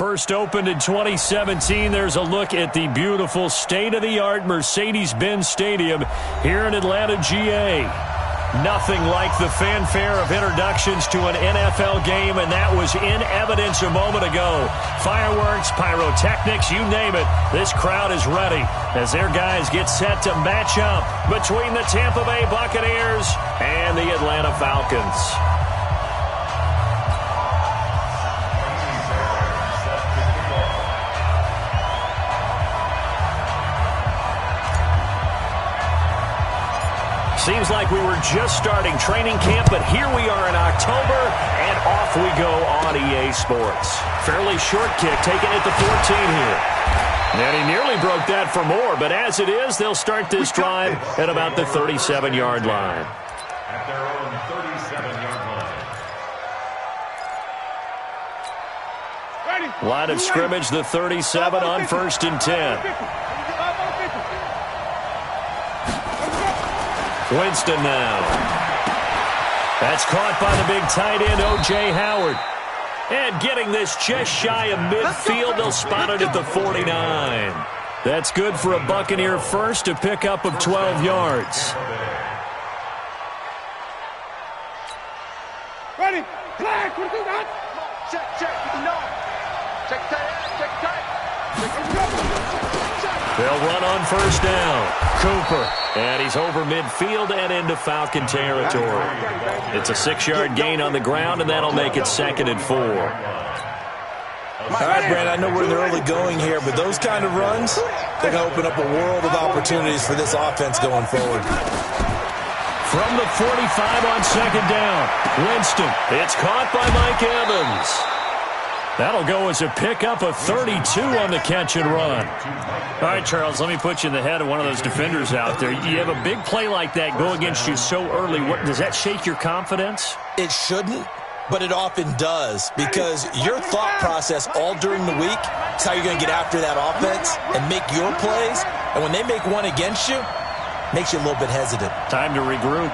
First opened in 2017. There's a look at the beautiful state-of-the-art Mercedes-Benz Stadium here in Atlanta, GA. Nothing like the fanfare of introductions to an NFL game, and that was in evidence a moment ago. Fireworks, pyrotechnics, you name it. This crowd is ready as their guys get set to match up between the Tampa Bay Buccaneers and the Atlanta Falcons. Seems like we were just starting training camp, but here we are in October, and off we go on EA Sports. Fairly short kick taken at the 14 here. And he nearly broke that for more, but as it is, they'll start this drive at about the 37-yard line. At their own 37-yard line. Line of scrimmage, the 37 on 1st and 10. Winston now. That's caught by the big tight end, O.J. Howard. And getting this just shy of midfield, they'll spot it at the 49. That's good for a Buccaneer first, a pickup of 12 yards. Ready, flag, check, no. Check tight. They'll run on first down. Cooper. And he's over midfield and into Falcon territory. It's a 6-yard gain on the ground, and that'll make it 2nd and 4. All right, Brandon, I know we're in the early going here, but those kind of runs, they're going to open up a world of opportunities for this offense going forward. From the 45 on 2nd down, Winston. It's caught by Mike Evans. That'll go as a pickup of 32 on the catch and run. All right, Charles, let me put you in the head of one of those defenders out there. You have a big play like that go against you so early. Does that shake your confidence? It shouldn't, but it often does, because your thought process all during the week is how you're going to get after that offense and make your plays. And when they make one against you, it makes you a little bit hesitant. Time to regroup.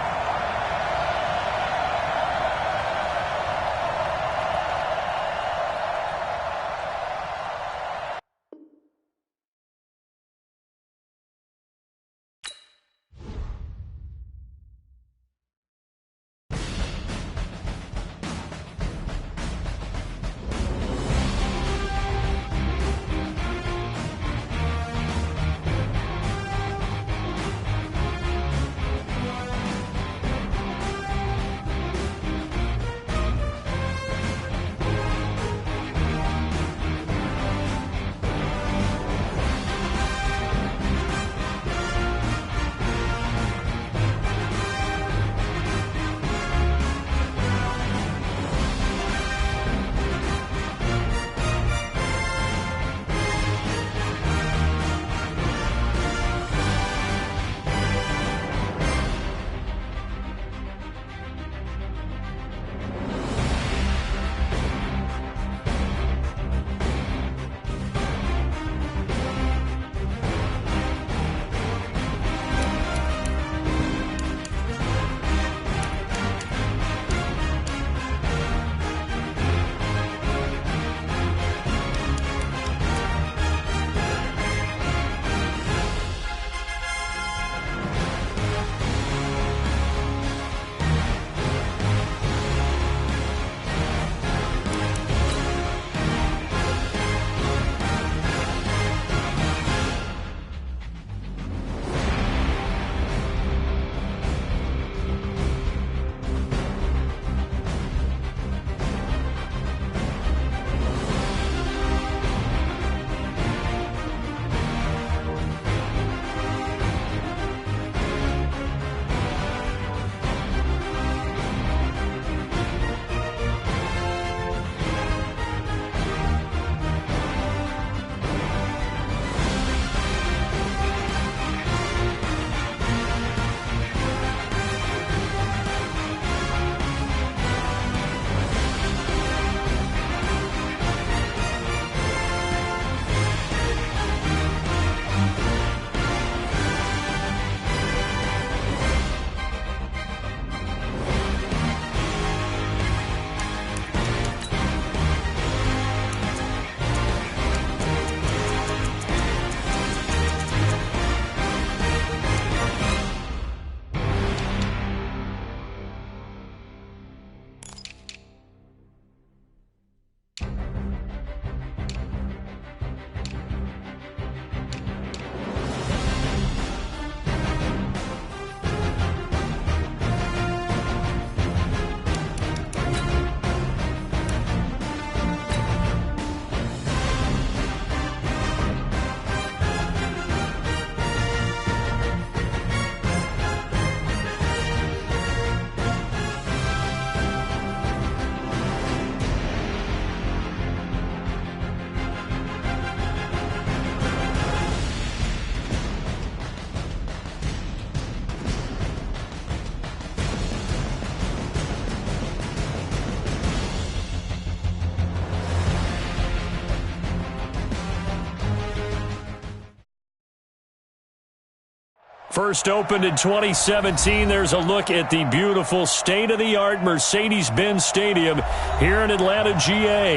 First opened in 2017, there's a look at the beautiful state-of-the-art Mercedes-Benz Stadium here in Atlanta, GA.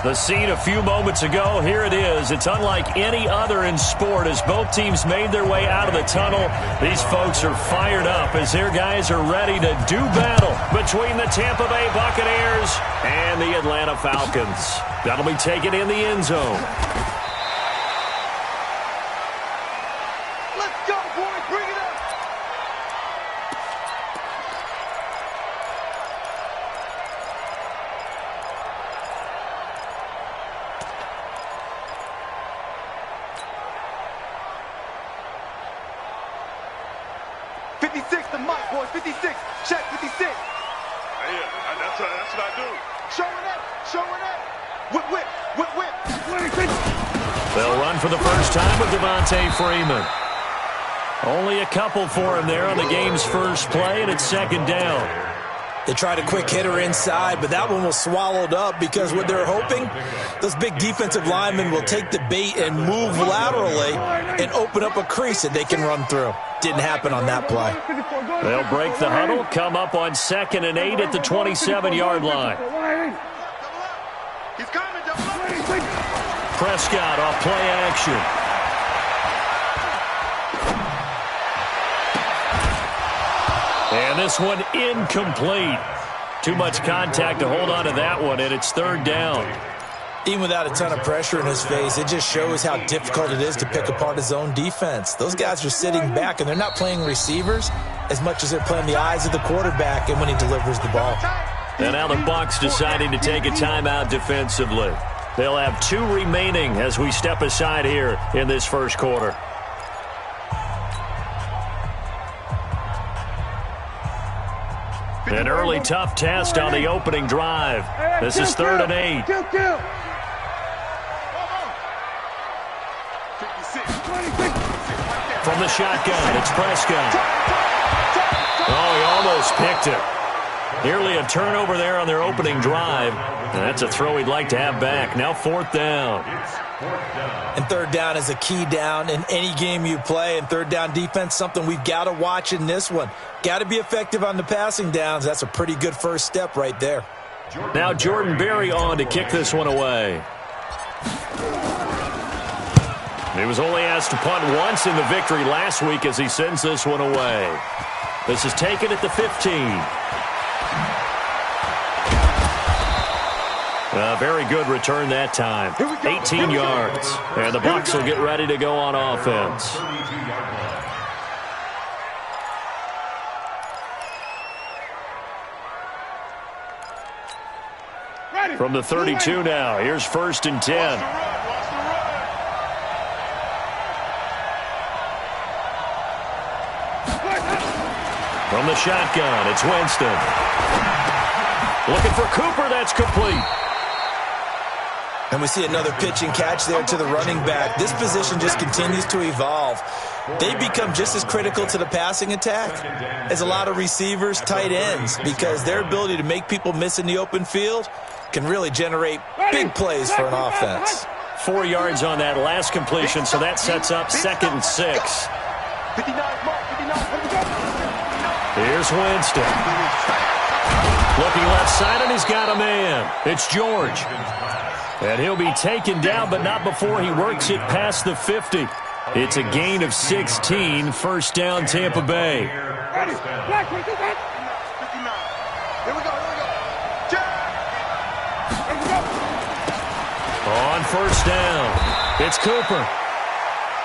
The scene a few moments ago, here it is. It's unlike any other in sport as both teams made their way out of the tunnel. These folks are fired up as their guys are ready to do battle between the Tampa Bay Buccaneers and the Atlanta Falcons. That'll be taken in the end zone. Let's go, boys. Bring it up. The mic, boys. 56. Check 56. Yeah, that's what I do. Showing up. Showing up. Whip, whip, whip, whip. They'll run for the first time with Devontae Freeman. Only a couple for him there on the game's first play, and it's second down. They tried a quick hitter inside, but that one was swallowed up because what they're hoping, those big defensive linemen will take the bait and move laterally and open up a crease that they can run through. Didn't happen on that play. They'll break the huddle, come up on 2nd and 8 at the 27-yard line. He's coming. Prescott off play action. And this one incomplete. Too much contact to hold on to that one, and it's third down. Even without a ton of pressure in his face, it just shows how difficult it is to pick apart his own defense. Those guys are sitting back, and they're not playing receivers as much as they're playing the eyes of the quarterback and when he delivers the ball. And now the Bucs deciding to take a timeout defensively. They'll have 2 remaining as we step aside here in this first quarter. An early tough test on the opening drive. This is 3rd and 8. From the shotgun, it's Prescott. Oh, he almost picked it. Nearly a turnover there on their opening drive. And that's a throw he'd like to have back. Now 4th down. And 3rd down is a key down in any game you play. And 3rd down defense, something we've got to watch in this one. Got to be effective on the passing downs. That's a pretty good first step right there. Now Jordan Berry on to kick this one away. He was only asked to punt once in the victory last week as he sends this one away. This is taken at the 15. A very good return that time. 18 yards. And the Bucs will get ready to go on offense. From the 32 now. Here's 1st and 10. From the shotgun, it's Winston. Looking for Cooper, that's complete. And we see another pitch and catch there to the running back. This position just continues to evolve. They become just as critical to the passing attack as a lot of receivers, tight ends, because their ability to make people miss in the open field can really generate big plays for an offense. 4 yards on that last completion, so that sets up 2nd and 6. 59, Mark, 59. Here's Winston. Looking left side, and he's got a man. It's George. And he'll be taken down, but not before he works it past the 50. It's a gain of 16, 1st down Tampa Bay. On 1st down, it's Cooper.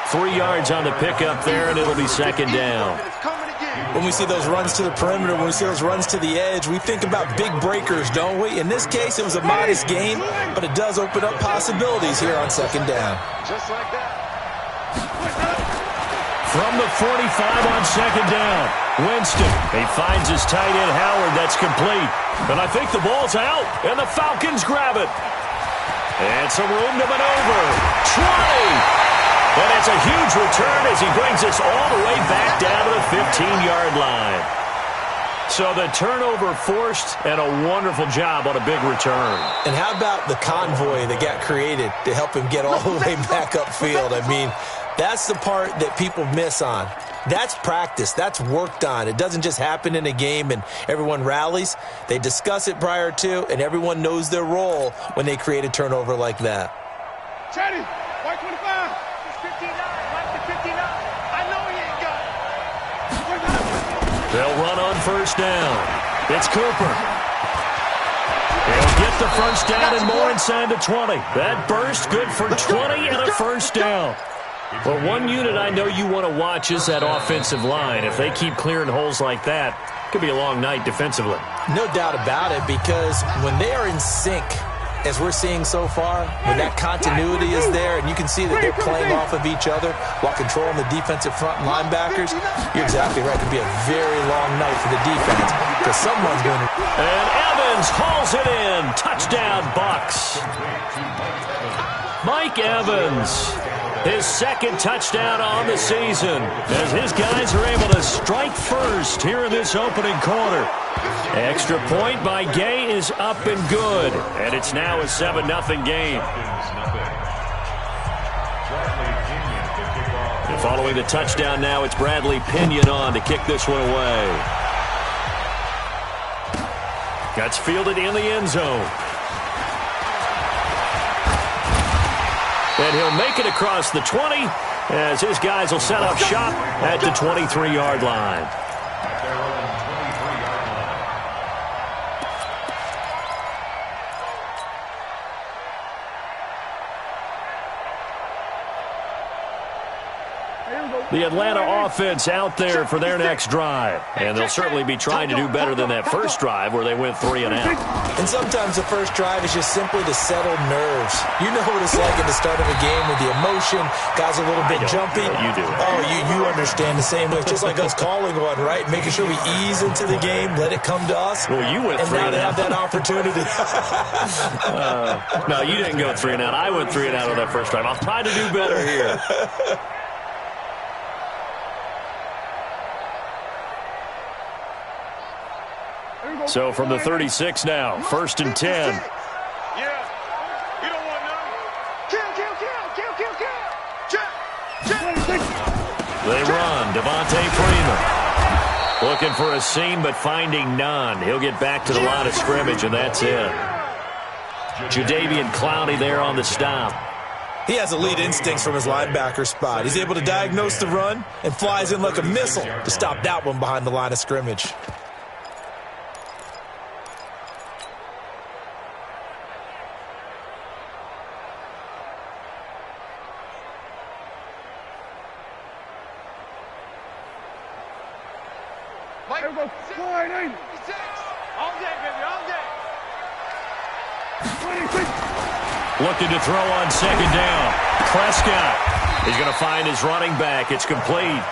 3 yards on the pickup there, and it'll be 2nd down. When we see those runs to the perimeter, when we see those runs to the edge, we think about big breakers, don't we? In this case, it was a modest gain, but it does open up possibilities here on 2nd down. Just like that. From the 45 on 2nd down, Winston. He finds his tight end, Howard. That's complete. And I think the ball's out, and the Falcons grab it. And some room to maneuver. 20. And it's a huge return as he brings us all the way back down to the 15-yard line. So the turnover forced, and a wonderful job on a big return. And how about the convoy that got created to help him get all the way back upfield? I mean, that's the part that people miss on. That's practice. That's worked on. It doesn't just happen in a game and everyone rallies. They discuss it prior to, and everyone knows their role when they create a turnover like that. Chatty, white 25. It's 59, right to 59. I know he ain't got it. They'll run on first down. It's Cooper. He'll get the first down and more inside the 20. That burst good for 20 and a first down. Well, one unit I know you want to watch is that offensive line. If they keep clearing holes like that, it could be a long night defensively. No doubt about it, because when they are in sync, as we're seeing so far, when that continuity is there and you can see that they're playing off of each other while controlling the defensive front linebackers, you're exactly right. It could be a very long night for the defense because someone's going to... And Evans hauls it in. Touchdown, Bucs. Mike Evans, his second touchdown on the season, as his guys are able to strike first here in this opening quarter. Extra point by Gay is up and good, and it's now a 7-0 game. And following the touchdown now, it's Bradley Pinion on to kick this one away. That's fielded in the end zone. And he'll make it across the 20 as his guys will set up shop at the 23-yard line. The Atlanta offense out there for their next drive. And they'll certainly be trying to do better than that first drive where they went 3 and out. And sometimes the first drive is just simply to settle nerves. You know what it's like at the start of a game with the emotion, guys a little bit jumpy. You do. Oh, you understand the same way. It's just like us calling one, right? Making sure we ease into the game, let it come to us. Well, you went 3 and out. And now they have that opportunity. No, you didn't go 3 and out. I went 3 and out on that first drive. I'll try to do better here. So from the 36 now, 1st and 10. Yeah. We don't want none. Kill. They run. Devontae Freeman looking for a seam, but finding none. He'll get back to the line of scrimmage, and that's it. Jadeveon Clowney there on the stop. He has elite instincts from his linebacker spot. He's able to diagnose the run and flies in like a missile to stop that one behind the line of scrimmage. Looking to throw on second down. Prescott. He's going to find his running back. It's complete.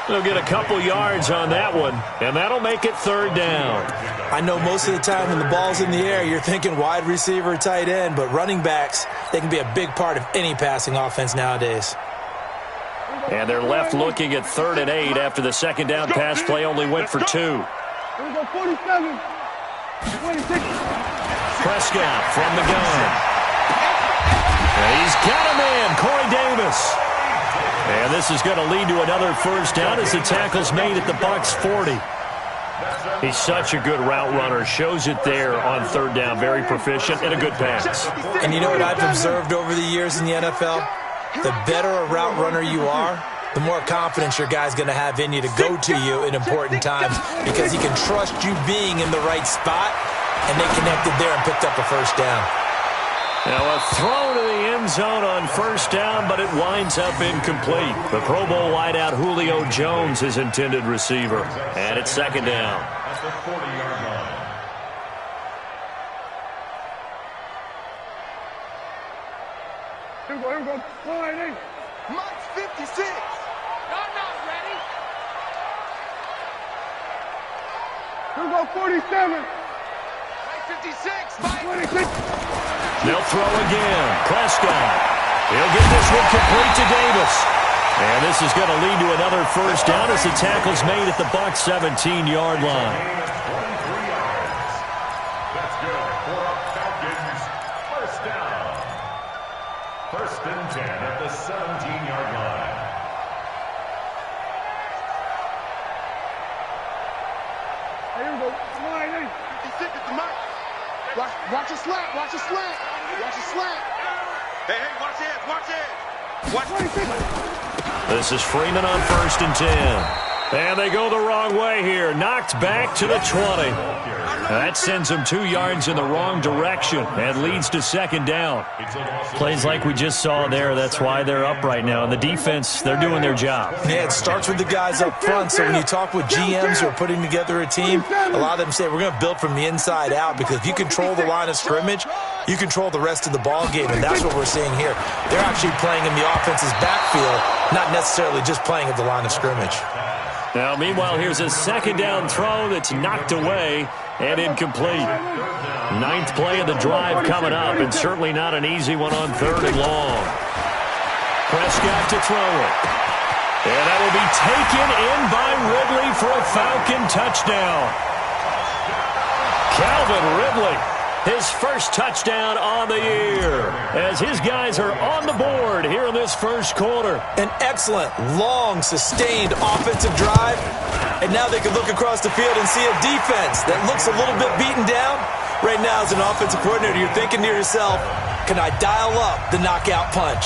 He'll get a couple yards on that one, and that'll make it 3rd down. I know most of the time when the ball's in the air, you're thinking wide receiver, tight end, but running backs, they can be a big part of any passing offense nowadays. And they're left looking at 3rd and 8 after the second down pass play only went for 2. Prescott from the gun. And he's got him in, Corey Davis. And this is going to lead to another first down as the tackle's made at the Bucs 40. He's such a good route runner. Shows it there on 3rd down. Very proficient and a good pass. And you know what I've observed over the years in the NFL? The better a route runner you are, the more confidence your guy's going to have in you to go to you in important times because he can trust you being in the right spot, and they connected there and picked up a first down. Now a throw to the end zone on first down, but it winds up incomplete. The Pro Bowl wideout Julio Jones is intended receiver. And it's 2nd down. That's the 40-yard line. Here we go. 4-8. Mike's 56. Y'all not ready. Here we go. 47. Mike 56. Mike 26. They'll throw again. Prescott. He'll get this one complete to Davis. And this is going to lead to another first down as the tackle's made at the Bucs 17-yard line. That's good for Falcons. First down. 1st and 10 at the 17-yard line. Watch a slant. Watch a slant. Watch a slant. Hey, watch it. Watch it. Watch it. This is Freeman on 1st and 10. And they go the wrong way here. Knocked back to the 20. That sends them 2 yards in the wrong direction and leads to 2nd down. Plays like we just saw there. That's why they're up right now. And the defense, they're doing their job. Yeah, it starts with the guys up front. So when you talk with GMs who are putting together a team, a lot of them say we're going to build from the inside out, because if you control the line of scrimmage, you control the rest of the ball game, and that's what we're seeing here. They're actually playing in the offense's backfield, not necessarily just playing at the line of scrimmage. Now, meanwhile, here's a 2nd down throw that's knocked away and incomplete. 9th play of the drive coming up, and certainly not an easy one on 3rd and long. Prescott to throw it. And that will be taken in by Ridley for a Falcon touchdown. Calvin Ridley, his first touchdown on the year, as his guys are on the board here in this first quarter. An excellent, long, sustained offensive drive. And now they can look across the field and see a defense that looks a little bit beaten down. Right now, as an offensive coordinator, you're thinking to yourself, can I dial up the knockout punch?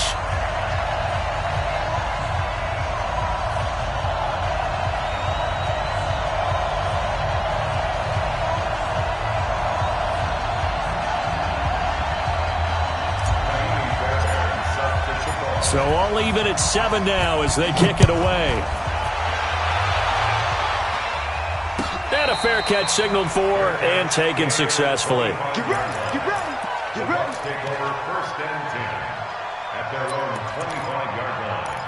So all even at 7 now as they kick it away. And a fair catch signaled for and taken successfully. Get ready. Get ready. Get ready. Take over 1st and 10 at their own 25-yard line.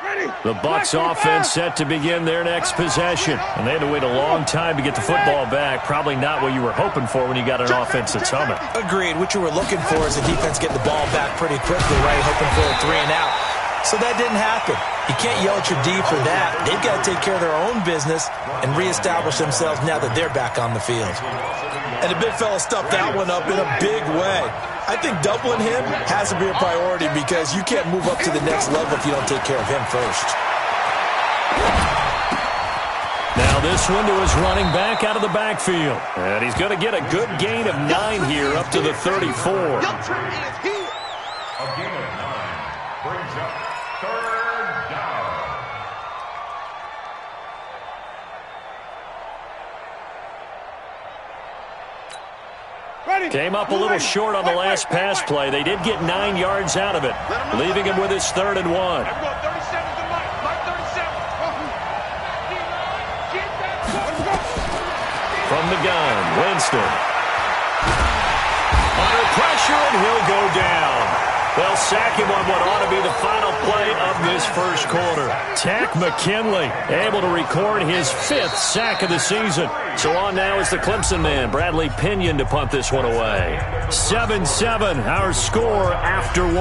Ready. The Bucs offense set to begin their next possession. And they had to wait a long time to get the football back. Probably not what you were hoping for when you got an offense that's humming. Agreed. What you were looking for is the defense getting the ball back pretty quickly, right? Hoping for a 3 and out. So that didn't happen. You can't yell at your D for that. They've got to take care of their own business and reestablish themselves now that they're back on the field. And the big fella stuffed that one up in a big way. I think doubling him has to be a priority, because you can't move up to the next level if you don't take care of him first. Now this one to his running back out of the backfield. And he's going to get a good gain of 9 here up to the 34. A gain of 9 brings up 3rd down. Ready. Came up a little short on the last pass play. They did get 9 yards out of it, leaving him with his 3rd and 1. Everyone, 37 to Mike. Mike 37. From the gun, Winston. Under pressure, and he'll go down. They'll sack him on what ought to be the final play of this first quarter. Tack McKinley able to record his 5th sack of the season. So on now is the Clemson man, Bradley Pinion, to punt this one away. 7-7, our score after 1.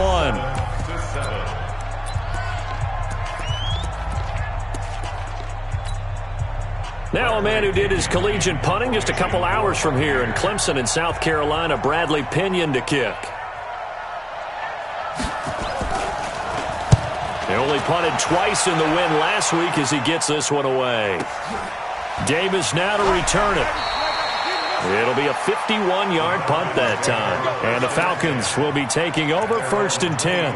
Now a man who did his collegiate punting just a couple hours from here in Clemson in South Carolina, Bradley Pinion to kick. He only punted twice in the win last week as he gets this one away. Davis now to return it. It'll be a 51-yard punt that time. And the Falcons will be taking over 1st and 10.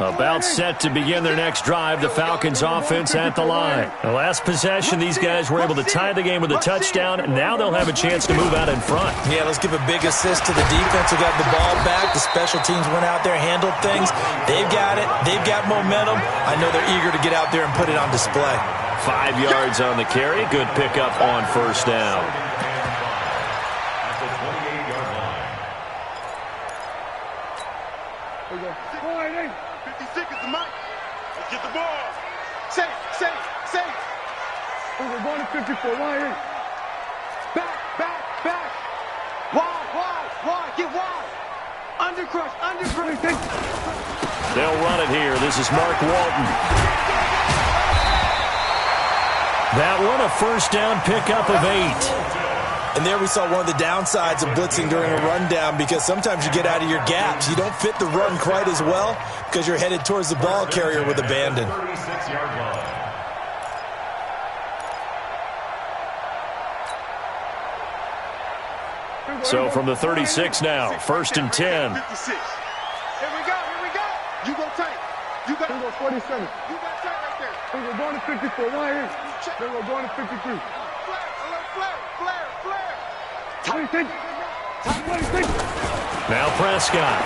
About set to begin their next drive, the Falcons offense at the line. The last possession, these guys were able to tie the game with a touchdown, and now they'll have a chance to move out in front. Yeah, let's give a big assist to the defense who got the ball back. The special teams went out there, handled things. They've got it. They've got momentum. I know they're eager to get out there and put it on display. 5 yards on the carry. Good pickup on 1st down. At the 28-yard line. Here we go. 50 seconds to Mike. Let's get the ball. Safe. We're going to 54. Wide. Back. Wide. Get wide. Under crush. They'll run it here. This is Mark Walton. That one a 1st down pickup of 8. And there we saw one of the downsides of blitzing during a rundown, because sometimes you get out of your gaps. You don't fit the run quite as well because you're headed towards the ball carrier with abandon. 36-yard line. So from the 36 now, 1st and 10. 56. Here we go. You go tight. You got 47. You got tight right there. We're going to 54. One here. Then we're going to 53. Flare. 26. Top 26. Now Prescott.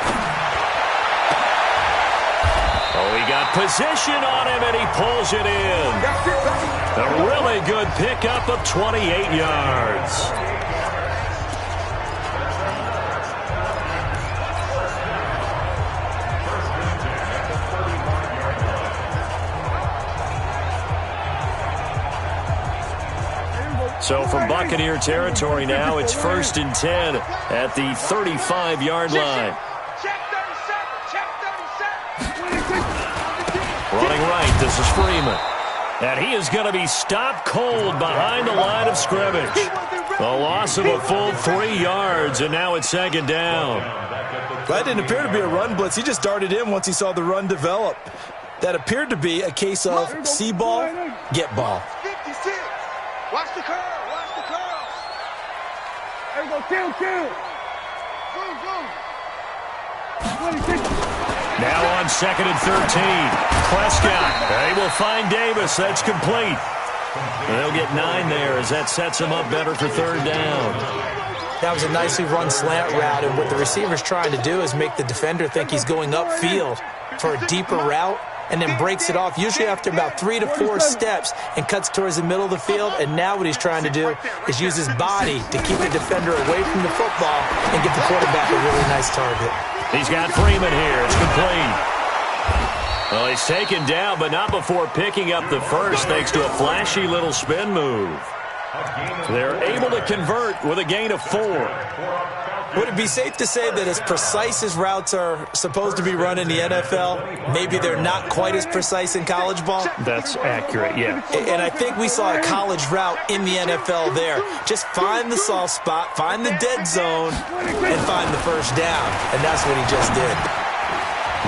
Oh, he got position on him, and he pulls it in. A really good pickup of 28 yards. So from Buccaneer territory now, it's 1st and 10 at the 35-yard line. Check 37. Running right, this is Freeman. And he is going to be stopped cold behind the line of scrimmage. A loss of a full 3 yards, and now it's 2nd down. That didn't appear to be a run blitz. He just darted in once he saw the run develop. That appeared to be a case of see ball, get ball. 56. Watch the curl. There we go. Kill. Go. 26. Now on 2nd and 13. Prescott. They will find Davis. That's complete. They'll get 9 there as that sets them up better for 3rd down. That was a nicely run slant route, and what the receiver's trying to do is make the defender think he's going upfield for a deeper route, and then breaks it off, usually after about 3 to 4 steps, and cuts towards the middle of the field. And now what he's trying to do is use his body to keep the defender away from the football and get the quarterback a really nice target. He's got Freeman here. It's complete. Well, he's taken down, but not before picking up the first, thanks to a flashy little spin move. They're able to convert with a gain of 4. Would it be safe to say that as precise as routes are supposed to be run in the NFL, maybe they're not quite as precise in college ball? That's accurate, yeah. And I think we saw a college route in the NFL there. Just find the soft spot, find the dead zone, and find the first down. And that's what he just did.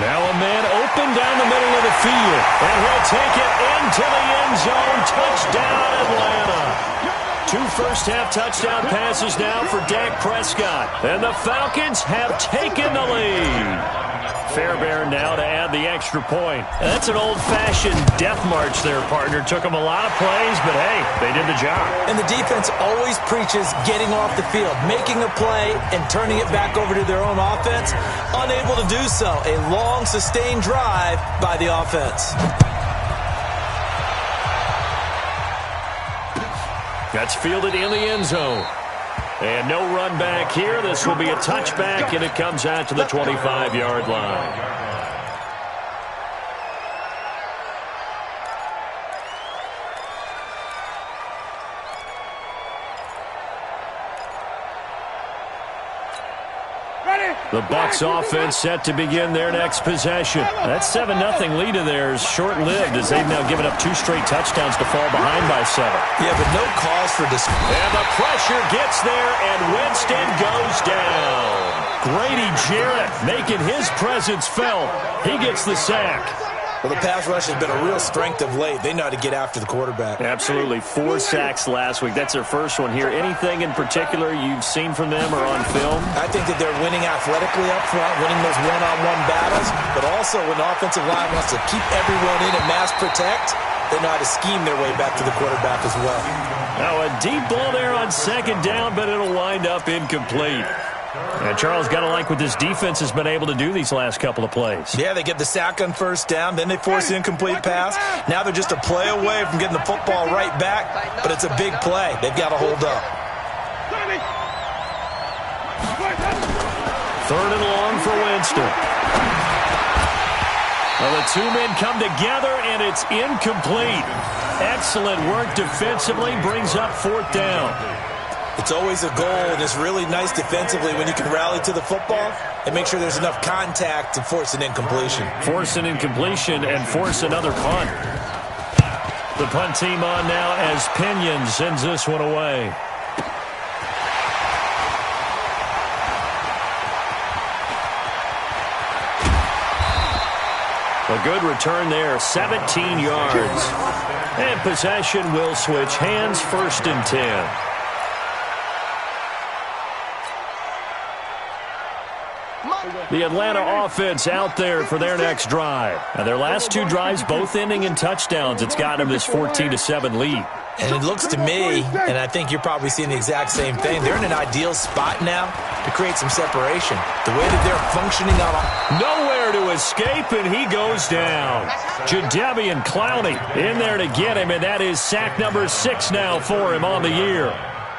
Now a man open down the middle of the field, and he'll take it into the end zone. Touchdown, Atlanta. 2 first-half touchdown passes now for Dak Prescott. And the Falcons have taken the lead. Fairbairn now to add the extra point. And that's an old-fashioned death march there, partner. Took them a lot of plays, but hey, they did the job. And the defense always preaches getting off the field, making a play, and turning it back over to their own offense. Unable to do so. A long, sustained drive by the offense. That's fielded in the end zone. And no run back here. This will be a touchback, and it comes out to the 25-yard line. The Bucs offense set to begin their next possession. That 7-0 lead of theirs short-lived as they've now given up 2 straight touchdowns to fall behind by 7. Yeah, but no cause for this. And the pressure gets there, and Winston goes down. Grady Jarrett making his presence felt. He gets the sack. Well, the pass rush has been a real strength of late. They know how to get after the quarterback. Absolutely. 4 sacks last week. That's their first one here. Anything in particular you've seen from them or on film? I think that they're winning athletically up front, winning those one-on-one battles, but also when the offensive line wants to keep everyone in and mass protect, they know how to scheme their way back to the quarterback as well. Now a deep ball there on 2nd down, but it'll wind up incomplete. And Charles, got to like what this defense has been able to do these last couple of plays. Yeah, they get the sack on 1st down, then they force the incomplete pass. Now they're just a play away from getting the football right back, but it's a big play. They've got to hold up. 3rd and long for Winston. Well, the 2 men come together, and it's incomplete. Excellent work defensively, brings up 4th down. It's always a goal, and it's really nice defensively when you can rally to the football and make sure there's enough contact to force an incompletion. Force an incompletion and force another punt. The punt team on now as Pinion sends this one away. A good return there, 17 yards. And possession will switch hands, 1st and 10. The Atlanta offense out there for their next drive. And their last 2 drives, both ending in touchdowns. It's got them this 14-7 lead. And it looks to me, and I think you're probably seeing the exact same thing, they're in an ideal spot now to create some separation. The way that they're functioning on nowhere to escape, and he goes down. Jadeveon Clowney in there to get him, and that is sack number 6 now for him on the year.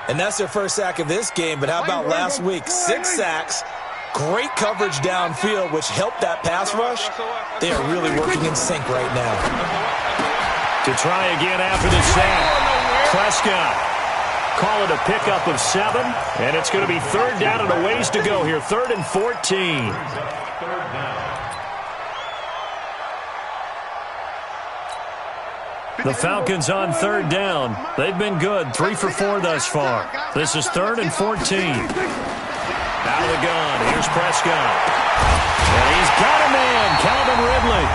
And that's their first sack of this game, but how about last week? 6 sacks. Great coverage downfield, which helped that pass rush. They are really working in sync right now. To try again after the sack, Prescott. Call it a pickup of 7, and it's going to be 3rd down and a ways to go here, 3rd and 14. The Falcons on 3rd down. They've been good, 3 for 4 thus far. This is 3rd and 14. Out of the gun, here's Prescott. And he's got a man, Calvin Ridley.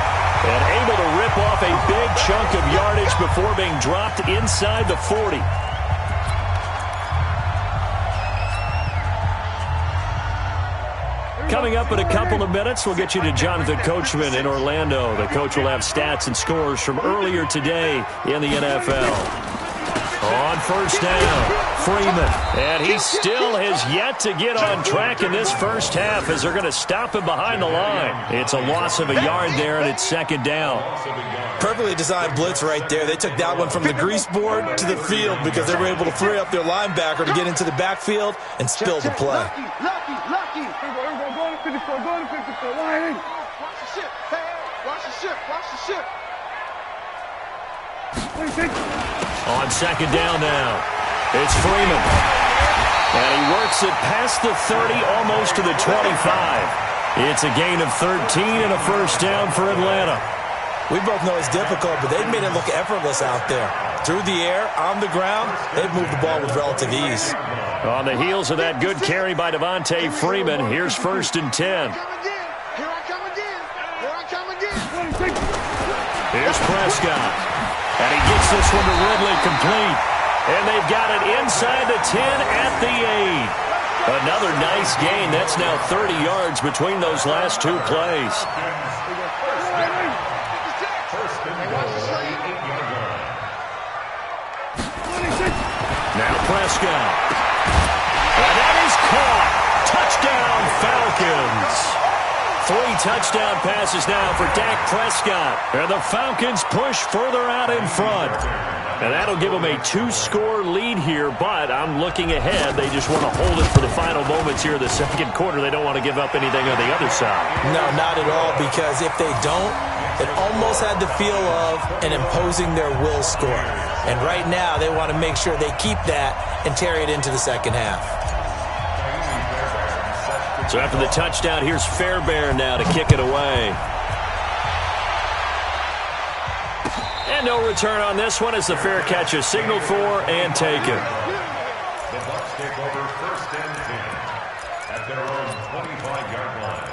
And able to rip off a big chunk of yardage before being dropped inside the 40. Coming up in a couple of minutes, we'll get you to Jonathan Coachman in Orlando. The coach will have stats and scores from earlier today in the NFL. On 1st down, Freeman. And he still has yet to get on track in this first half as they're going to stop him behind the line. It's a loss of a yard there, and it's 2nd down. Perfectly designed blitz right there. They took that one from the grease board to the field because they were able to free up their linebacker to get into the backfield and spill the play. Lucky. Go to 54. Watch the ship. Watch the ship. Watch the ship. On 2nd down now, it's Freeman. And he works it past the 30, almost to the 25. It's a gain of 13 and a 1st down for Atlanta. We both know it's difficult, but they've made it look effortless out there. Through the air, on the ground, they've moved the ball with relative ease. On the heels of that good carry by Devontae Freeman, here's 1st and 10. Here I come again. Here's Prescott. And he gets this one to Ridley complete. And they've got it inside the 10 at the 8. Another nice gain. That's now 30 yards between those last 2 plays. Now Prescott. And that is caught. Touchdown, Falcons. 3 touchdown passes now for Dak Prescott. And the Falcons push further out in front. And that'll give them a 2-score lead here, but I'm looking ahead. They just want to hold it for the final moments here in the 2nd quarter. They don't want to give up anything on the other side. No, not at all, because if they don't, it almost had the feel of an imposing their will score. And right now, they want to make sure they keep that and carry it into the 2nd half. So after the touchdown, here's Fairbairn now to kick it away. And no return on this one as the fair catch is signaled for and taken. The Bucs take over 1st and 10 at their own 25-yard line.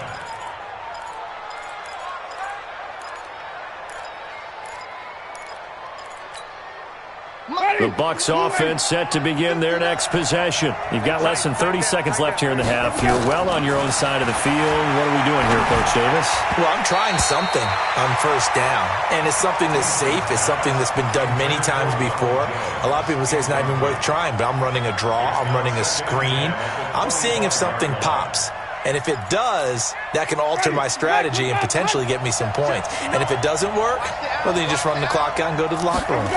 The Bucs offense set to begin their next possession. You've got less than 30 seconds left here in the half. You're well on your own side of the field. What are we doing here, Coach Davis? Well, I'm trying something on 1st down, and it's something that's safe. It's something that's been done many times before. A lot of people say it's not even worth trying, but I'm running a draw. I'm running a screen. I'm seeing if something pops. And if it does, that can alter my strategy and potentially get me some points. And if it doesn't work, well, then you just run the clock out and go to the locker room.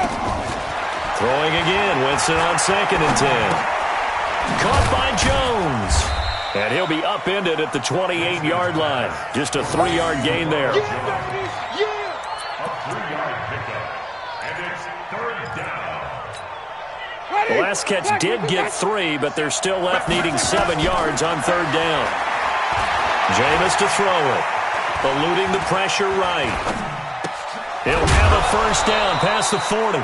Throwing again, Winston on 2nd and 10. Caught by Jones. And he'll be upended at the 28-yard line. Just a 3-yard gain there. A 3-yard pickup. And it's 3rd down. The last catch did get 3, but they're still left needing 7 yards on 3rd down. Jameis to throw it. Eluding the pressure right. He'll have a 1st down past the 40.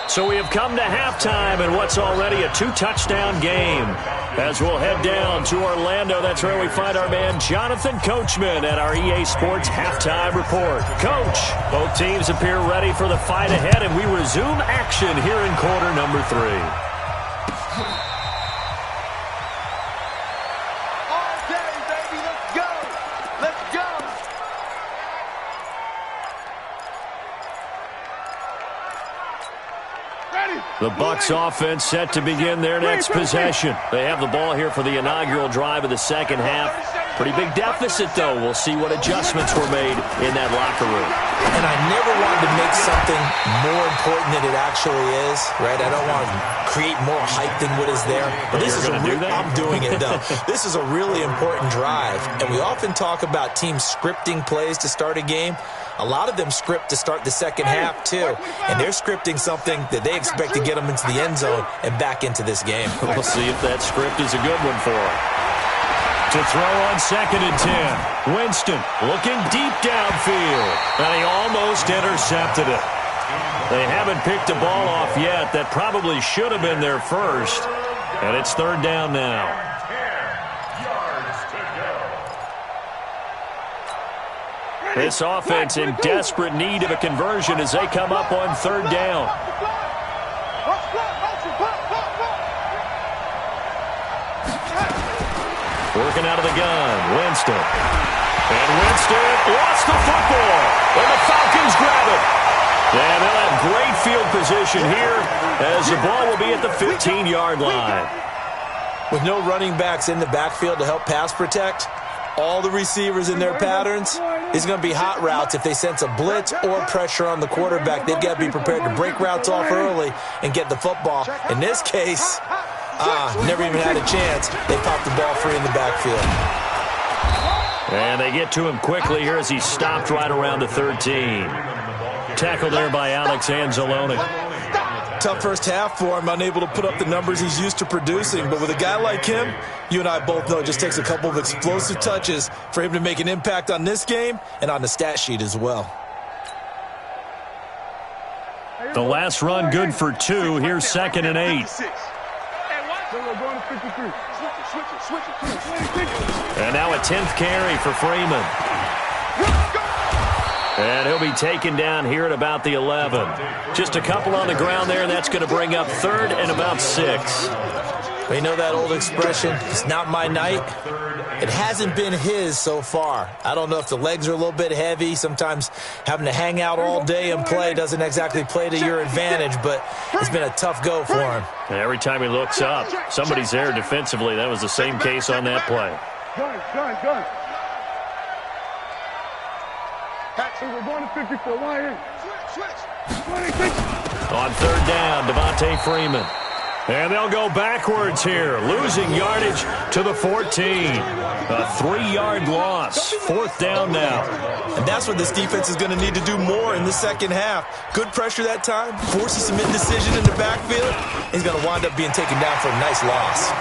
So we have come to halftime in what's already a 2-touchdown game. As we'll head down to Orlando, that's where we find our man Jonathan Coachman at our EA Sports Halftime Report. Coach, both teams appear ready for the fight ahead, and we resume action here in quarter number 3. The Bucs offense set to begin their next possession. They have the ball here for the inaugural drive of the second half. Pretty big deficit, though. We'll see what adjustments were made in that locker room. And I never wanted to make something more important than it actually is, right? I don't want to create more hype than what is there. But this is I'm doing it, though. This is a really important drive. And we often talk about teams scripting plays to start a game. A lot of them script to start the second half, too. And they're scripting something that they expect to get them into the end zone and back into this game. We'll see if that script is a good one for them. To throw on 2nd and 10. Winston looking deep downfield. And he almost intercepted it. They haven't picked a ball off yet. That probably should have been their first. And it's 3rd down now. 10 yards to go. This offense in desperate need of a conversion as they come up on 3rd down. Working out of the gun, Winston. And Winston lost the football. And the Falcons grab it. And they'll have great field position here as the ball will be at the 15-yard line. With no running backs in the backfield to help pass protect, all the receivers in their patterns, it's going to be hot routes if they sense a blitz or pressure on the quarterback. They've got to be prepared to break routes off early and get the football. In this case, never even had a chance. They popped the ball free in the backfield. And they get to him quickly here as he stopped right around the 13. Tackled there by Alex Anzalone. Tough first half for him, unable to put up the numbers he's used to producing. But with a guy like him, you and I both know it just takes a couple of explosive touches for him to make an impact on this game and on the stat sheet as well. The last run good for 2. Here's 2nd and 8. And now a 10th carry for Freeman. And he'll be taken down here at about the 11. Just a couple on the ground there, and that's going to bring up 3rd and about 6. You know that old expression, it's not my night? It hasn't been his so far. I don't know if the legs are a little bit heavy. Sometimes having to hang out all day and play doesn't exactly play to your advantage, but it's been a tough go for him. And every time he looks up, somebody's there defensively. That was the same case on that play. Gun. We're going to 54. Switch. On 3rd down, Devontae Freeman. And they'll go backwards here, losing yardage to the 14. A 3-yard loss. 4th down now. And that's what this defense is going to need to do more in the second half. Good pressure that time, forces some indecision in the backfield. He's going to wind up being taken down for a nice loss.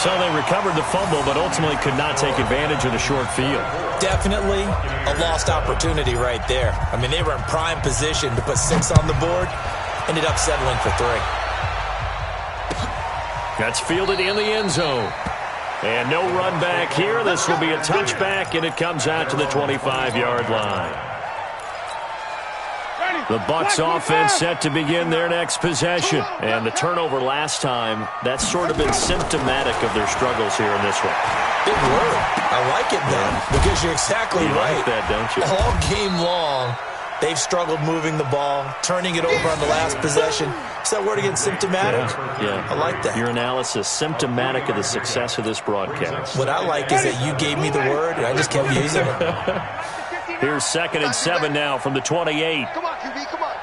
So they recovered the fumble, but ultimately could not take advantage of the short field. Definitely a lost opportunity right there. I mean, they were in prime position to put 6 on the board. Ended up settling for 3. That's fielded in the end zone. And no run back here. This will be a touchback, and it comes out to the 25-yard line. The Bucs offense set to begin their next possession. And the turnover last time, that's sort of been symptomatic of their struggles here in this one. Big word. I like it, though, because you're exactly right. Like that, don't you? All game long, they've struggled moving the ball, turning it over on the last possession. Is that word again, symptomatic? Yeah. I like that. Your analysis, symptomatic of the success of this broadcast. What I like is that you gave me the word, and I just kept using it. Here's 2nd and 7 now from the 28. Come on, QB, come on.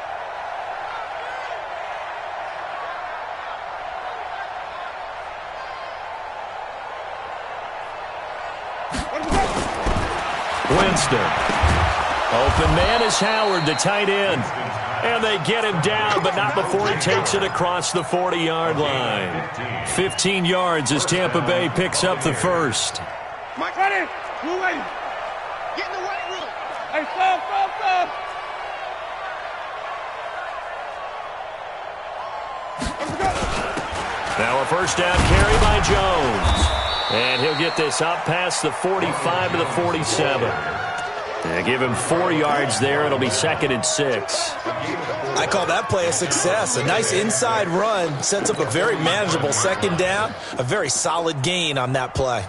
Winston. Open man is Howard, the tight end. And they get him down, but not before he takes it across the 40-yard line. 15 yards as Tampa Bay picks up the first. Mike, ready? We're waiting. Get in the right room. Hey, stop. Now a first down carry by Jones. And he'll get this up past the 45 to the 47. And give him 4 yards there. It'll be 2nd and 6. I call that play a success. A nice inside run sets up a very manageable 2nd down. A very solid gain on that play.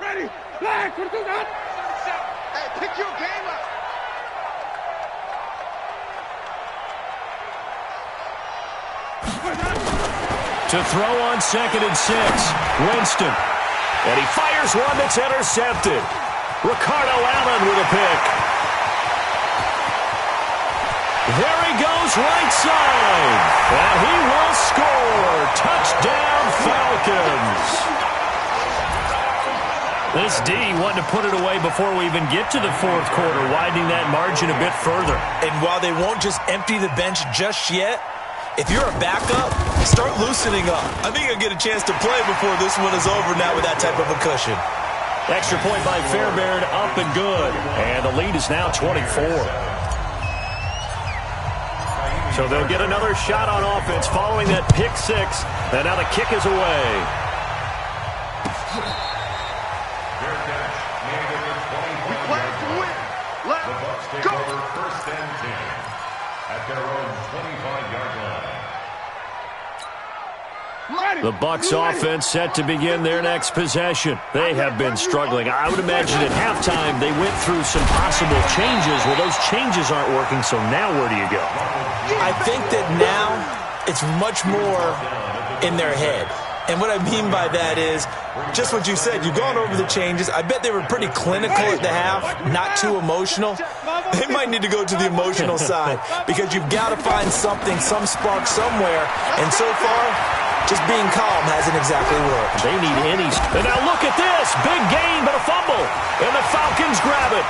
Ready? Flag. Hey, pick your game up. To throw on 2nd and 6. Winston. And he fires one that's intercepted. Ricardo Allen with a pick. There he goes right side. And he will score. Touchdown Falcons. This D wanted to put it away before we even get to the 4th quarter, widening that margin a bit further. And while they won't just empty the bench just yet, if you're a backup, start loosening up. I think you'll get a chance to play before this one is over now with that type of a cushion. Extra point by Fairbairn, up and good. And the lead is now 24. So they'll get another shot on offense following that pick 6. And now the kick is away. We play to win. Let's go. First and 10 at their own 25-yard line. The Bucs offense set to begin their next possession. They have been struggling. I would imagine at halftime they went through some possible changes. Well, those changes aren't working, so now where do you go? I think that now it's much more in their head. And what I mean by that is just what you said. You've gone over the changes. I bet they were pretty clinical at the half, not too emotional. They might need to go to the emotional side because you've got to find something, some spark somewhere. And so far, just being calm hasn't exactly worked. They need any. And now look at this. Big gain, but a fumble. And the Falcons grab it.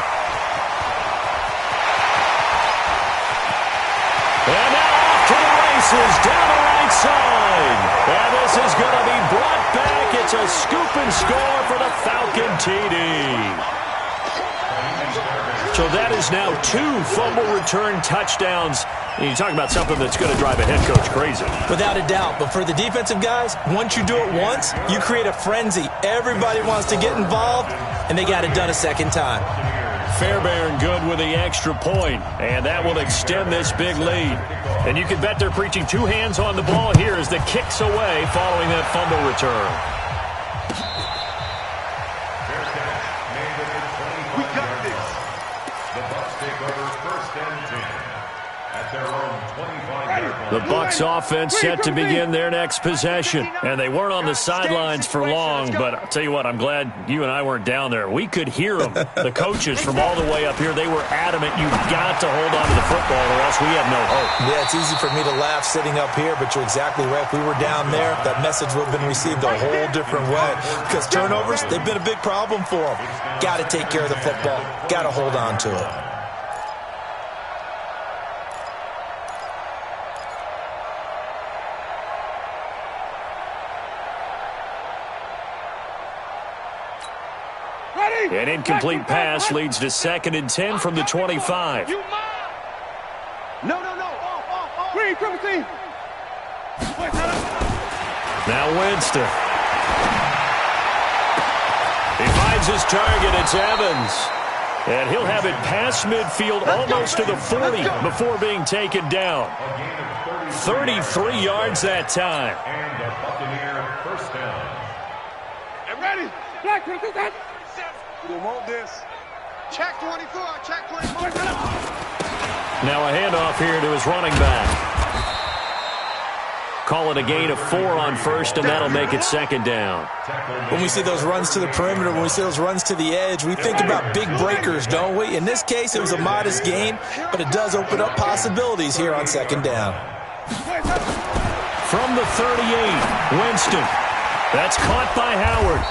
And now off to the races down the right side. And this is going to be brought back. It's a scoop and score for the Falcon TD. So that is now 2 fumble return touchdowns. You talk about something that's going to drive a head coach crazy. Without a doubt. But for the defensive guys, once you do it once, you create a frenzy. Everybody wants to get involved, and they got it done a second time. Fairbairn good with the extra point, and that will extend this big lead. And you can bet they're preaching 2 hands on the ball here as the kick's away following that fumble return. We got this. The Bucs take over first and 10 at their own 25-yard line. The Bucs offense set to begin their next possession. And they weren't on the sidelines for long, but I'll tell you what, I'm glad you and I weren't down there. We could hear them. The coaches from all the way up here, they were adamant. You've got to hold on to the football or else we have no hope. Yeah, it's easy for me to laugh sitting up here, but you're exactly right. If we were down there, that message would have been received a whole different way. Because turnovers, they've been a big problem for them. Got to take care of the football. Got to hold on to it. An incomplete pass leads to 2nd and 10 from the 25. No. Off. Green, come see. Now Winston. He finds his target. It's Evans. And he'll have it past midfield almost to the 40 before being taken down. 33 yards that time. And a Buccaneer first down. Get ready. Black, do that. We want this. Check 24. Check 24. Now a handoff here to his running back. Call it a gain of 4 on first, and that'll make it 2nd down. When we see those runs to the perimeter, when we see those runs to the edge, we think about big breakers, don't we? In this case, it was a modest gain, but it does open up possibilities here on 2nd down. From the 38, Winston. That's caught by Howard.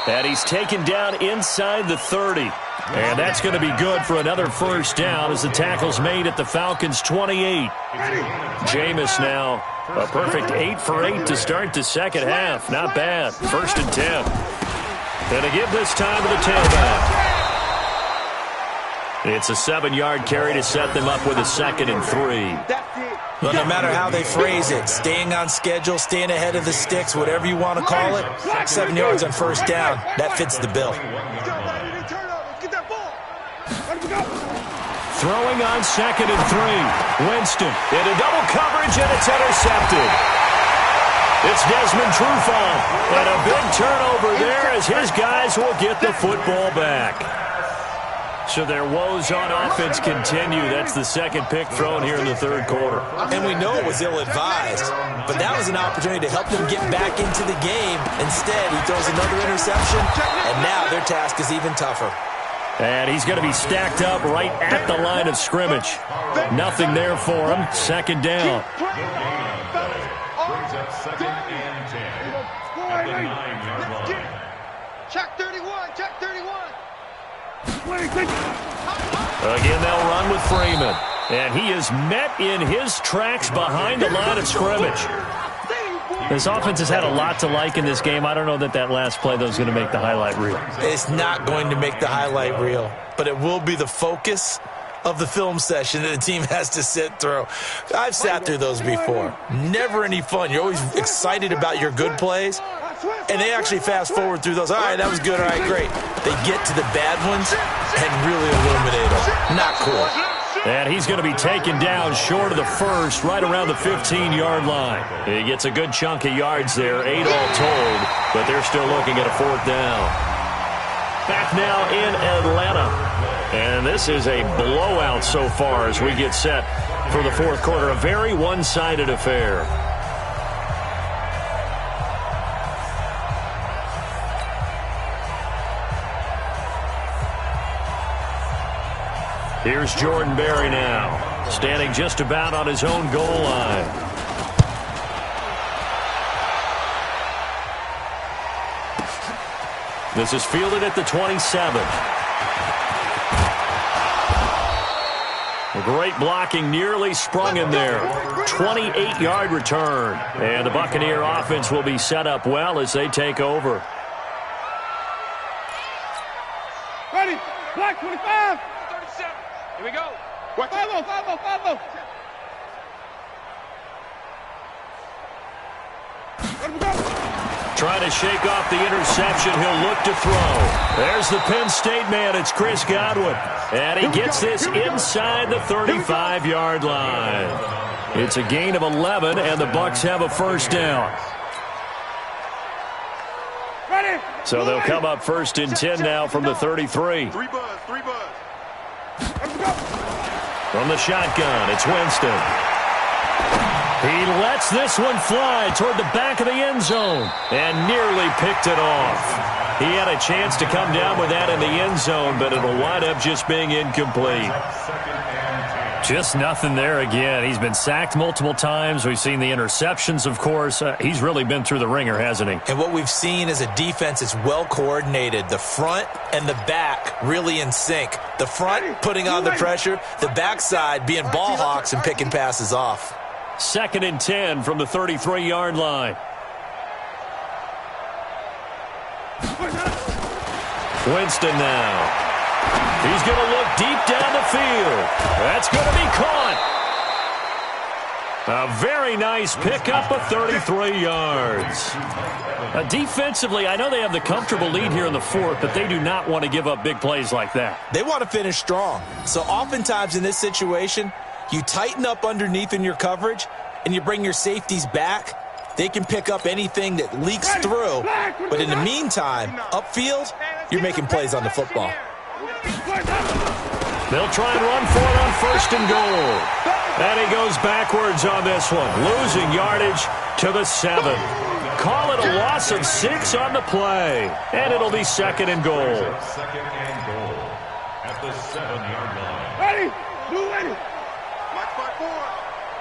And he's taken down inside the 30. And that's going to be good for another first down as the tackle's made at the Falcons' 28. Jameis now a perfect 8 for 8 to start the second half. Not bad. 1st and 10. And to give this time to the tailback. It's a 7-yard carry to set them up with a 2nd and 3. Well, no matter how they phrase it, staying on schedule, staying ahead of the sticks, whatever you want to call it, 7 yards on first down, that fits the bill. Throwing on 2nd and 3. Winston into double coverage, and it's intercepted. It's Desmond Trufant, and a big turnover there as his guys will get the football back. So their woes on offense continue. That's the 2nd pick thrown here in the 3rd quarter. And we know it was ill-advised, but that was an opportunity to help them get back into the game. Instead, he throws another interception, and now their task is even tougher. And he's going to be stacked up right at the line of scrimmage. Nothing there for him. 2nd down. Brings up 2nd and 10 at the 9-yard line. Check 31, check 31. Again, they'll run with Freeman. And he is met in his tracks behind the line of scrimmage. This offense has had a lot to like in this game. I don't know that last play, though, is going to make the highlight reel. It's not going to make the highlight reel, but it will be the focus of the film session that the team has to sit through. I've sat through those before. Never any fun. You're always excited about your good plays, and they actually fast forward through those. All right, that was good. All right, great. They get to the bad ones and really illuminate them. Not cool. And he's going to be taken down short of the first, right around the 15-yard line. He gets a good chunk of yards there, 8 all told, but they're still looking at a 4th down. Back now in Atlanta. And this is a blowout so far as we get set for the 4th quarter. A very one-sided affair. Here's Jordan Berry now, standing just about on his own goal line. This is fielded at the 27. Great blocking, nearly sprung in there. 28-yard return. And the Buccaneer offense will be set up well as they take over. Ready, black 25. 37. Here we go. Watch it. 5-0, 5-0, 5-0. Let him go. Trying to shake off the interception. He'll look to throw. There's the Penn State man. It's Chris Godwin. And he gets this inside the 35-yard line. It's a gain of 11, and the Bucs have a 1st down. So they'll come up 1st and 10 now from the 33. 3 buzz, 3 buzz. From the shotgun, it's Winston. He lets this one fly toward the back of the end zone and nearly picked it off. He had a chance to come down with that in the end zone, but it'll wind up just being incomplete. Just nothing there again. He's been sacked multiple times. We've seen the interceptions, of course. He's really been through the ringer, hasn't he? And what we've seen is a defense that's well coordinated. The front and the back really in sync. The front putting on the pressure, the backside being ball hawks and picking passes off. 2nd and 10 from the 33-yard line. Winston now. He's going to look deep down the field. That's going to be caught. A very nice pickup of 33 yards. Defensively, I know they have the comfortable lead here in the 4th, but they do not want to give up big plays like that. They want to finish strong. So oftentimes in this situation, you tighten up underneath in your coverage, and you bring your safeties back. They can pick up anything that leaks through. But in the meantime, upfield, you're making plays on the football. They'll try and run for it on 1st and goal. And he goes backwards on this one, losing yardage to the 7. Call it a loss of 6 on the play. And it'll be 2nd and goal. 2nd and goal at the 7-yard line. Ready, blue ready. Watch my 4.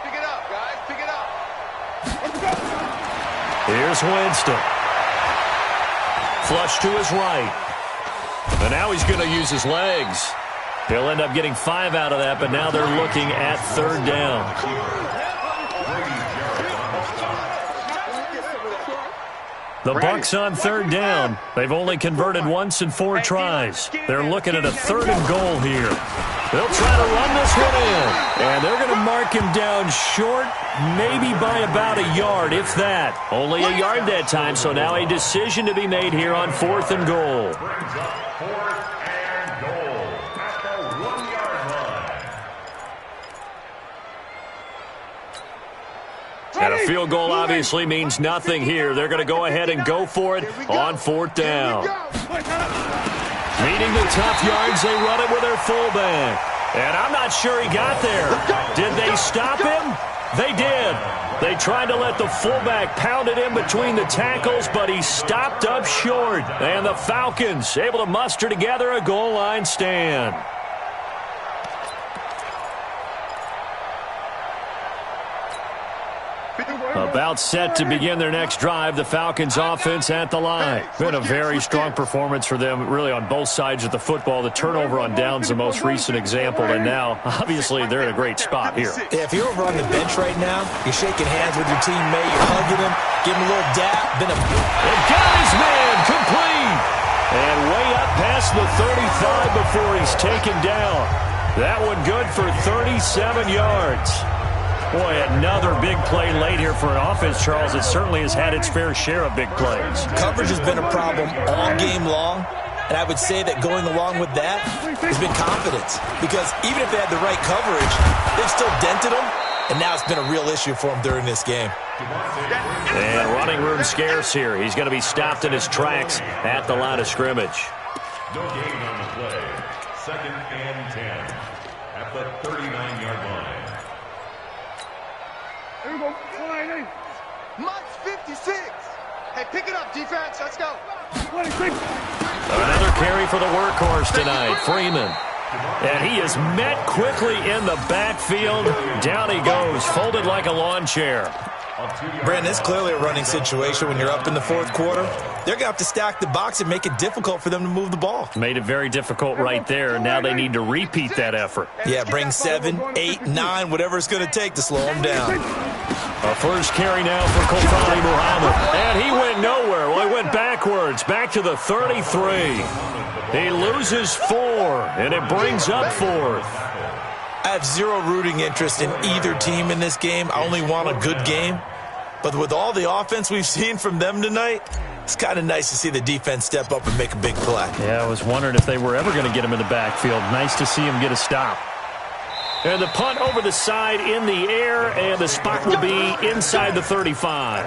Pick it up, guys. Pick it up. Let's go. Here's Winston. Flush to his right. And now he's going to use his legs. He'll end up getting 5 out of that, but now they're looking at 3rd down. The Bucs on third down. They've only converted once in 4 tries. They're looking at a 3rd and goal here. They'll try to run this one in. And they're going to mark him down short, maybe by about a yard, if that. Only a yard that time, so now a decision to be made here on 4th and goal. Brings up 4th and goal at the 1-yard line. And a field goal obviously means nothing here. They're going to go ahead and go for it on 4th down. Needing the tough yards, they run it with their fullback. And I'm not sure he got there. Did they stop him? They did. They tried to let the fullback pound it in between the tackles, but he stopped up short. And the Falcons able to muster together a goal line stand. About set to begin their next drive, the Falcons offense at the line. Been a very strong performance for them, really on both sides of the football. The turnover on downs the most recent example, and now, obviously, they're in a great spot here. Yeah, if you're over on the bench right now, you're shaking hands with your teammate, you're hugging him, giving him a little dap. And got his man complete. And way up past the 35 before he's taken down. That one good for 37 yards. Boy, another big play late here for an offense, Charles. It certainly has had its fair share of big plays. Coverage has been a problem all game long, and I would say that going along with that has been confidence. Because even if they had the right coverage, they've still dented them, and now it's been a real issue for them during this game. And running room scarce here. He's going to be stopped in his tracks at the line of scrimmage. No gain on the play. 2nd and 10 at the 39-yard line. Here we go. Mud's 56. Hey, pick it up, defense. Let's go. 26. Another carry for the workhorse tonight, Freeman. And he is met quickly in the backfield. Down he goes, folded like a lawn chair. Brandon, it's clearly a running situation when you're up in the 4th quarter. They're going to have to stack the box and make it difficult for them to move the ball. Made it very difficult right there. Now they need to repeat that effort. Yeah, bring 7, 8, 9, whatever it's going to take to slow them down. A first carry now for Kofani Muhammad. And he went nowhere. Well, he went backwards, back to the 33. He loses 4, and it brings up 4th. I have zero rooting interest in either team in this game. I only want a good game. But with all the offense we've seen from them tonight, it's kind of nice to see the defense step up and make a big play. Yeah, I was wondering if they were ever going to get him in the backfield. Nice to see him get a stop. And the punt over the side in the air, and the spot will be inside the 35.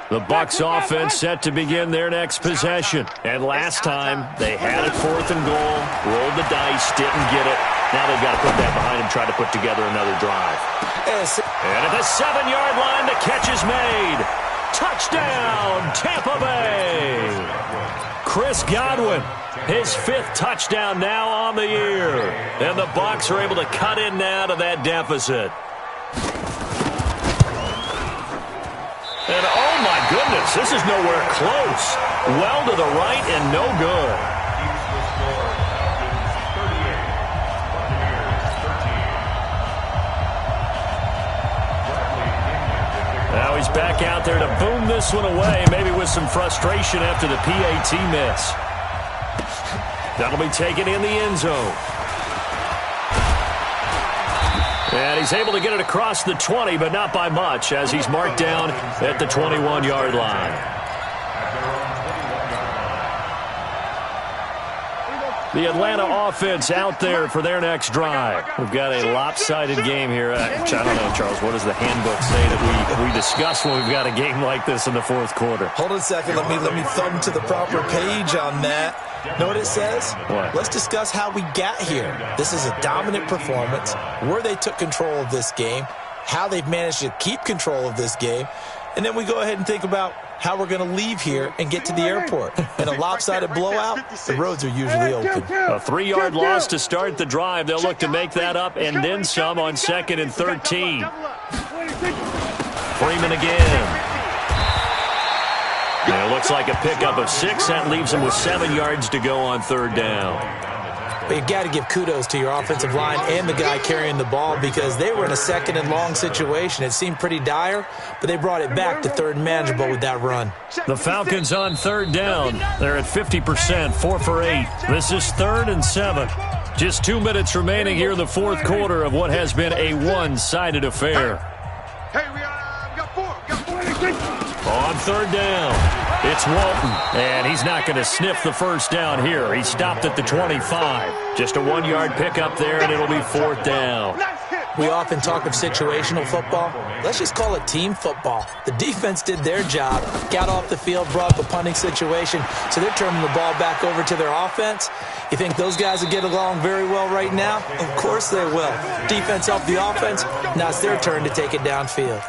The Bucs offense set to begin their next possession. And last time, they had it 4th and goal, rolled the dice, didn't get it. Now they've got to put that behind them, try to put together another drive. And at the 7-yard line, the catch is made. Touchdown, Tampa Bay. Chris Godwin, his 5th touchdown now on the year. And the Bucs are able to cut in now to that deficit. And oh my goodness, this is nowhere close. Well to the right and no good. Now he's back out there to boom this one away, maybe with some frustration after the PAT miss. That'll be taken in the end zone. And he's able to get it across the 20, but not by much, as he's marked down at the 21-yard line. The Atlanta offense out there for their next drive. We've got a lopsided game here. I don't know, Charles, what does the handbook say that we discuss when we've got a game like this in the 4th quarter? Hold on a second. Let me thumb to the proper page on that. Know what it says? What? Let's discuss how we got here. This is a dominant performance, where they took control of this game, how they've managed to keep control of this game, and then we go ahead and think about how we're going to leave here and get to the airport. In a lopsided blowout, the roads are usually open. A 3-yard loss to start the drive. They'll look to make that up and then some on 2nd and 13. Freeman again. And it looks like a pickup of 6. That leaves him with 7 yards to go on 3rd down. But you got to give kudos to your offensive line and the guy carrying the ball because they were in a second and long situation. It seemed pretty dire, but they brought it back to third and manageable with that run. The Falcons on third down. They're at 50%, 4 for 8. This is 3rd and 7. Just 2 minutes remaining here in the fourth quarter of what has been a one-sided affair. Hey, we got 4. On third down, it's Walton, and he's not going to sniff the first down here. He stopped at the 25. Just a 1-yard pickup there, and it'll be 4th down. We often talk of situational football. Let's just call it team football. The defense did their job, got off the field, brought up a punting situation, so they're turning the ball back over to their offense. You think those guys will get along very well right now? Of course they will. Defense helped the offense. Now it's their turn to take it downfield.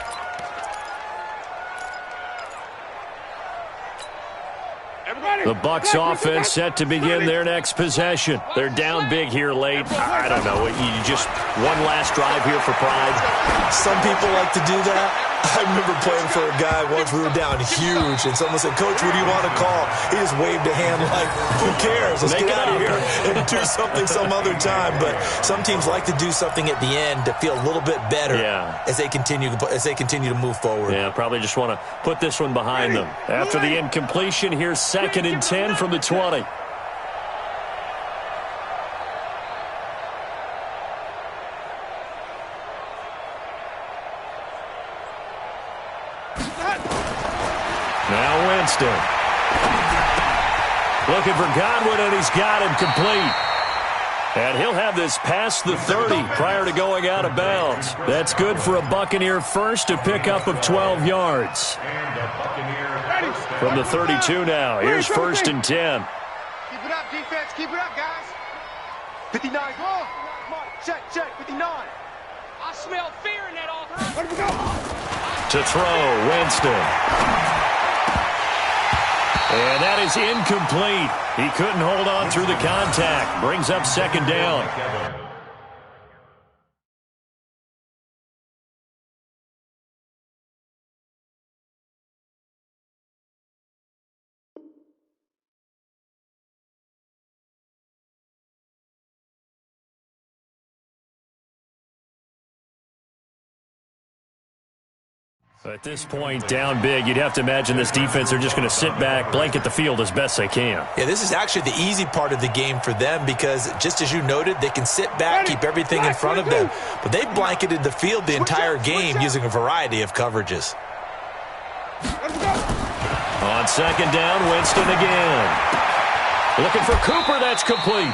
The Bucs offense set to begin their next possession. They're down big here late. I don't know. You just one last drive here for pride. Some people like to do that. I remember playing for a guy once. We were down huge, and someone said, "Coach, what do you want to call?" He just waved a hand like, "Who cares? Let's get out of here and do something some other time." But some teams like to do something at the end to feel a little bit better as they continue to move forward. Yeah, probably just want to put this one behind them. After the incompletion, here's 2nd and 10 from the 20. Now Winston. Looking for Godwin, and he's got him complete. And he'll have this past the 30 prior to going out of bounds. That's good for a Buccaneer first, a pickup of 12 yards. From the 32 now, here's 1st and 10. Keep it up, defense. Keep it up, guys. 59. Come on. Check. 59. I smell fear in that offense. Let me go. To throw, Winston. And that is incomplete. He couldn't hold on through the contact. Brings up 2nd down. At this point, down big, you'd have to imagine this defense, they're just going to sit back, blanket the field as best they can. Yeah, this is actually the easy part of the game for them because, just as you noted, they can sit back, keep everything in front of them. But they blanketed the field the entire game using a variety of coverages. On 2nd down, Winston again. Looking for Cooper, that's complete.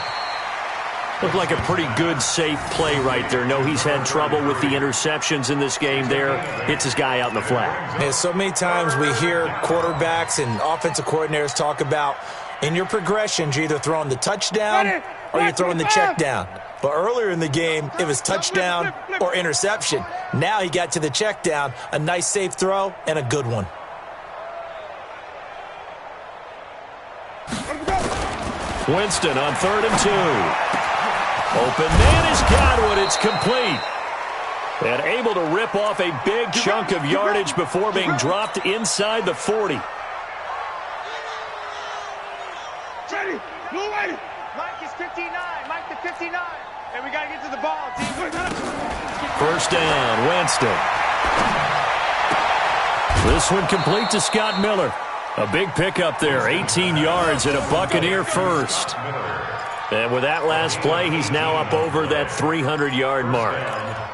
Looked like a pretty good, safe play right there. No, he's had trouble with the interceptions in this game there. Hits his guy out in the flat. Yeah, so many times we hear quarterbacks and offensive coordinators talk about in your progressions, you're either throwing the touchdown or you're throwing the check down. But earlier in the game, it was touchdown or interception. Now he got to the check down, a nice safe throw and a good one. Winston on 3rd and 2. Open man is Godwin. It's complete. And able to rip off a big chunk of yardage before being dropped inside the 40. Ready. Blue ready. Mike is 59. Mike to 59. And we got to get to the ball, team. 1st down, Winston. This one complete to Scott Miller. A big pickup there, 18 yards and a Buccaneer first. And with that last play, he's now up over that 300-yard mark.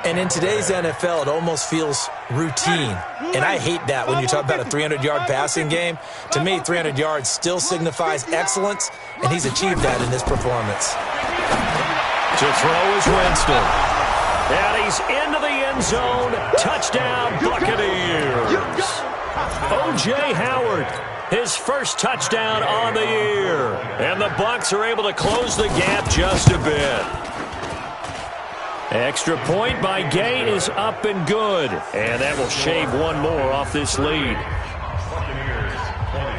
And in today's NFL, it almost feels routine. And I hate that when you talk about a 300-yard passing game. To me, 300 yards still signifies excellence, and he's achieved that in this performance. To throw is Winston. And he's into the end zone. Touchdown, Buccaneers. O.J. Howard. His first touchdown on the year. And the Bucs are able to close the gap just a bit. Extra point by Gay is up and good. And that will shave one more off this lead. Buccaneers 20.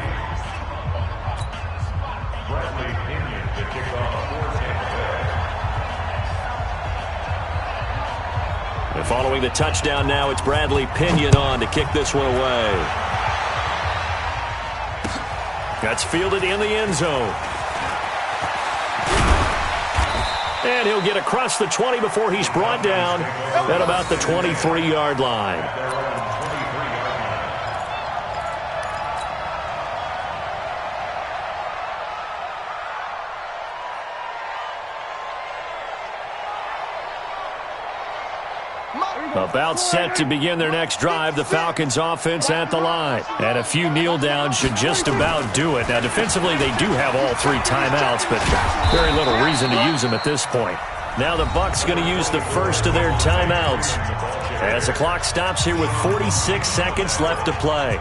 Bradley Pinion to kick off for Tampa Bay. And following the touchdown now, it's Bradley Pinion on to kick this one away. That's fielded in the end zone. And he'll get across the 20 before he's brought down at about the 23-yard line. About set to begin their next drive, the Falcons offense at the line. And a few kneel downs should just about do it. Now, defensively, they do have all 3 timeouts, but very little reason to use them at this point. Now the Bucs going to use the first of their timeouts as the clock stops here with 46 seconds left to play.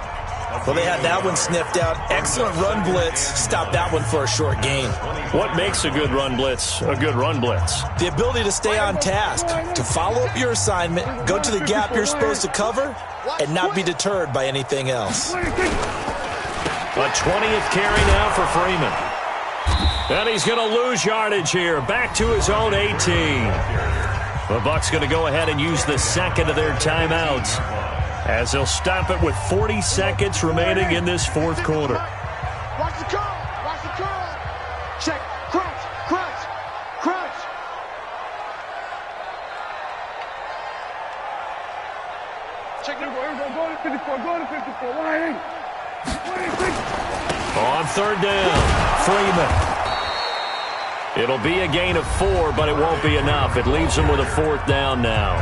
Well, they had that one sniffed out. Excellent run blitz. Stopped that one for a short gain. What makes a good run blitz a good run blitz? The ability to stay on task, to follow up your assignment, go to the gap you're supposed to cover, and not be deterred by anything else. A 20th carry now for Freeman. And he's going to lose yardage here. Back to his own 18. The Bucs going to go ahead and use the second of their timeouts, as they'll stop it with 40 seconds remaining in this fourth quarter. Watch the curl. Watch the curl. Check. Crunch. Crunch. Crunch. Check it. Go to 54. Go to 54. Why? On third down, Freeman. It'll be a gain of 4, but it won't be enough. It leaves them with a 4th down now.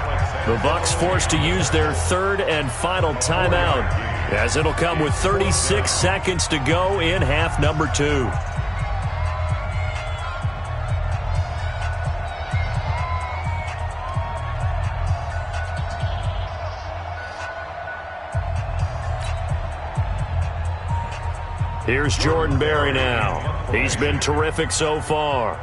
The Bucs forced to use their third and final timeout, as it'll come with 36 seconds to go in half number 2. Here's Jordan Berry now. He's been terrific so far.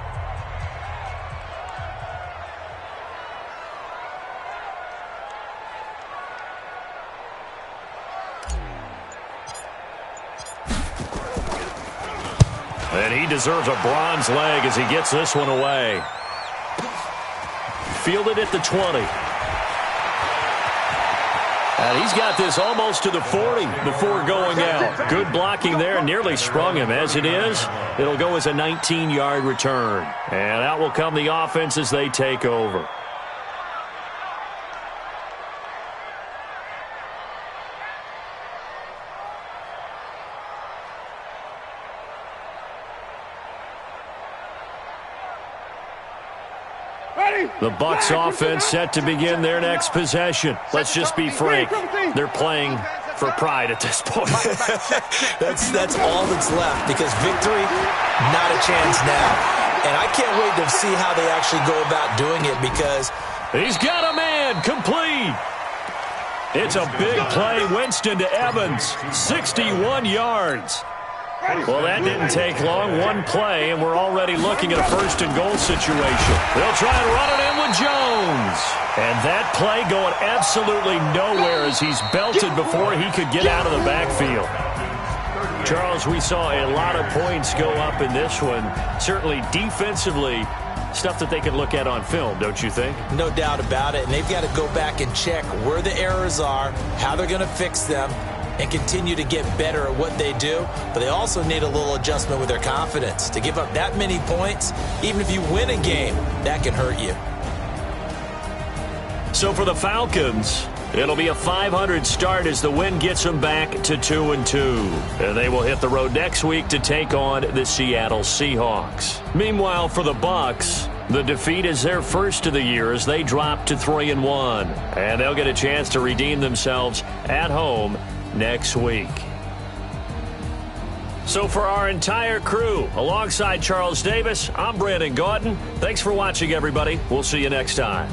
And he deserves a bronze leg as he gets this one away. Fielded at the 20. And he's got this almost to the 40 before going out. Good blocking there. Nearly sprung him. As it is, it'll go as a 19-yard return. And out will come the offense as they take over. The Bucs offense set to begin their next possession. Let's just be frank. They're playing for pride at this point. That's all that's left, because victory, not a chance now. And I can't wait to see how they actually go about doing it, because he's got a man complete. It's a big play. Winston to Evans, 61 yards. Well, that didn't take long. One play, and we're already looking at a first-and-goal situation. They'll try and run it in with Jones. And that play going absolutely nowhere as he's belted before he could get out of the backfield. Charles, we saw a lot of points go up in this one. Certainly defensively, stuff that they can look at on film, don't you think? No doubt about it. And they've got to go back and check where the errors are, how they're going to fix them, and continue to get better at what they do. But they also need a little adjustment with their confidence. To give up that many points, even if you win a game, that can hurt you. So for the Falcons, it'll be a 500 start as the win gets them back to 2-2. And they will hit the road next week to take on the Seattle Seahawks. Meanwhile, for the Bucs, the defeat is their first of the year as they drop to 3-1. And they'll get a chance to redeem themselves at home next week. So for our entire crew, alongside Charles Davis, I'm Brandon Gaudin. Thanks for watching, everybody. We'll see you next time.